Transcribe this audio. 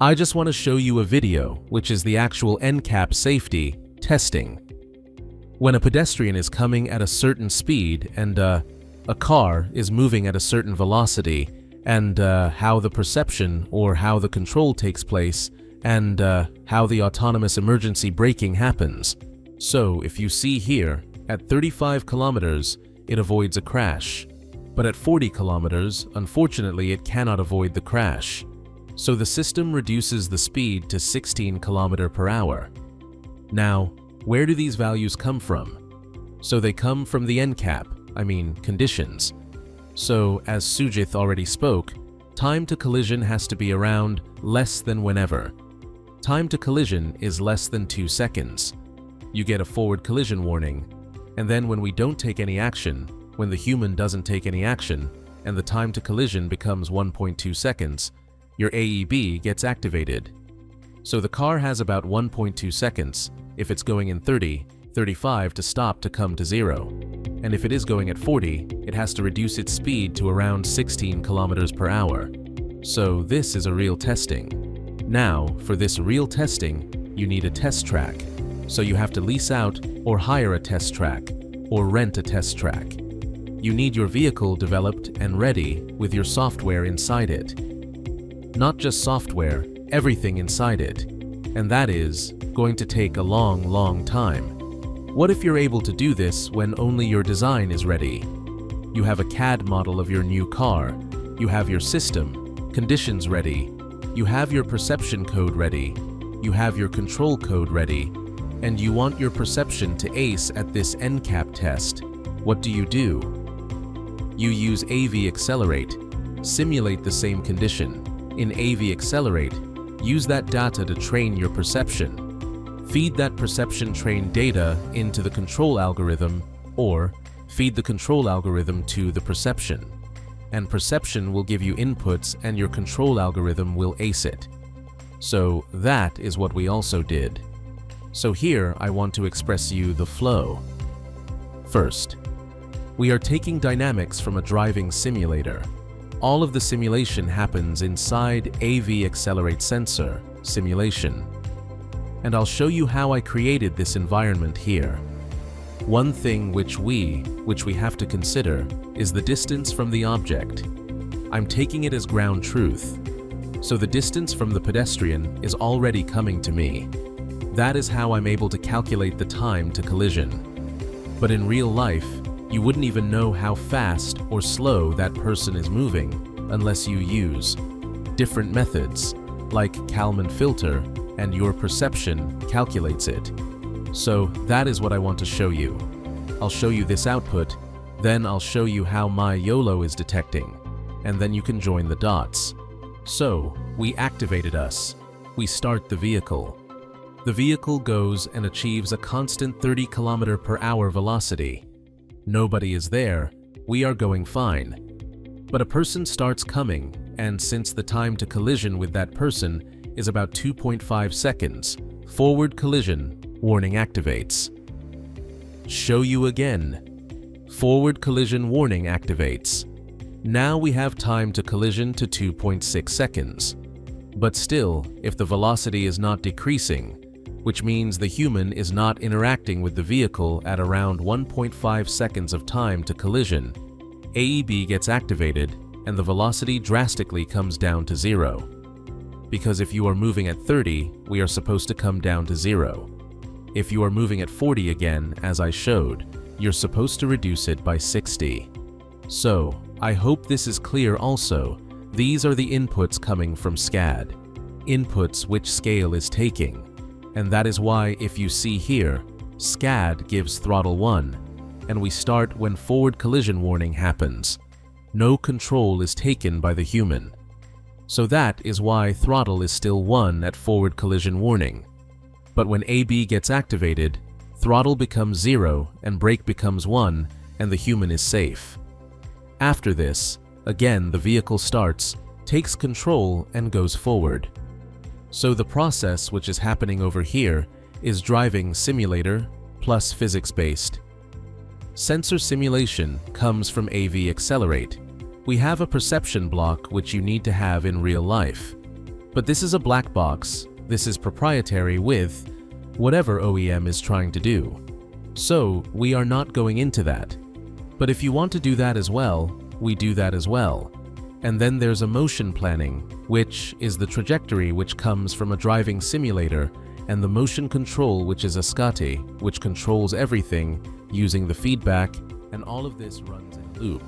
I just want to show you a video, which is the actual NCAP safety testing. When a pedestrian is coming at a certain speed and a car is moving at a certain velocity, and how the perception or how the control takes place, and how the autonomous emergency braking happens. So if you see here, at 35 kilometers, it avoids a crash. But at 40 kilometers, unfortunately, it cannot avoid the crash. So the system reduces the speed to 16 km per hour. Now, where do these values come from? So they come from the NCAP, conditions. So, as Sujith already spoke, time to collision has to be around less than whenever. Time to collision is less than 2 seconds. You get a forward collision warning, and then when we don't take any action, when the human doesn't take any action, and the time to collision becomes 1.2 seconds, your AEB gets activated. So the car has about 1.2 seconds if it's going in 30, 35 to stop to come to zero. And if it is going at 40, it has to reduce its speed to around 16 km per hour. So this is a real testing. Now, for this real testing, you need a test track. So you have to lease out or hire a test track, or rent a test track. You need your vehicle developed and ready with your software inside it. Not just software, everything inside it. And that is going to take a long time. What if you're able to do this when only your design is ready? You have a CAD model of your new car, you have your system, conditions ready, you have your perception code ready, you have your control code ready, and you want your perception to ace at this NCAP test. What do? You use AV Accelerate, simulate the same condition. In AV Accelerate, use that data to train your perception. Feed that perception trained data into the control algorithm, or feed the control algorithm to the perception. And perception will give you inputs and your control algorithm will ace it. So that is what we also did. So here I want to express you the flow. First, we are taking dynamics from a driving simulator. All of the simulation happens inside AV Accelerate sensor simulation. And I'll show you how I created this environment here. One thing which we have to consider is the distance from the object. I'm taking it as ground truth. So the distance from the pedestrian is already coming to me. That is how I'm able to calculate the time to collision. But in real life, you wouldn't even know how fast or slow that person is moving unless you use different methods like Kalman filter, and your perception calculates it. So that is what I want to show you. I'll show you this output, then I'll show you how my YOLO is detecting, and then you can join the dots. So we activated us. We start the vehicle. The vehicle goes and achieves a constant 30 km per hour velocity. Nobody is there, we are going fine. But a person starts coming, and since the time to collision with that person is about 2.5 seconds, forward collision warning activates. Show you again. Forward collision warning activates. Now we have time to collision to 2.6 seconds. But still, if the velocity is not decreasing, which means the human is not interacting with the vehicle at around 1.5 seconds of time to collision, AEB gets activated and the velocity drastically comes down to zero. Because if you are moving at 30, we are supposed to come down to zero. If you are moving at 40 again, as I showed, you're supposed to reduce it by 60. So, I hope this is clear also. These are the inputs coming from SCAD. Inputs which scale is taking. And that is why if you see here, SCAD gives throttle 1, and we start when forward collision warning happens. No control is taken by the human. So that is why throttle is still 1 at forward collision warning. But when AB gets activated, throttle becomes 0 and brake becomes 1 and the human is safe. After this, again the vehicle starts, takes control and goes forward. So the process which is happening over here is driving simulator plus physics-based. Sensor simulation comes from AV Accelerate. We have a perception block which you need to have in real life. But this is a black box. This is proprietary with whatever OEM is trying to do. So we are not going into that. But if you want to do that as well, we do that as well. And then there's a motion planning, which is the trajectory which comes from a driving simulator, and the motion control, which is a SCATI, which controls everything using the feedback, and all of this runs in a loop.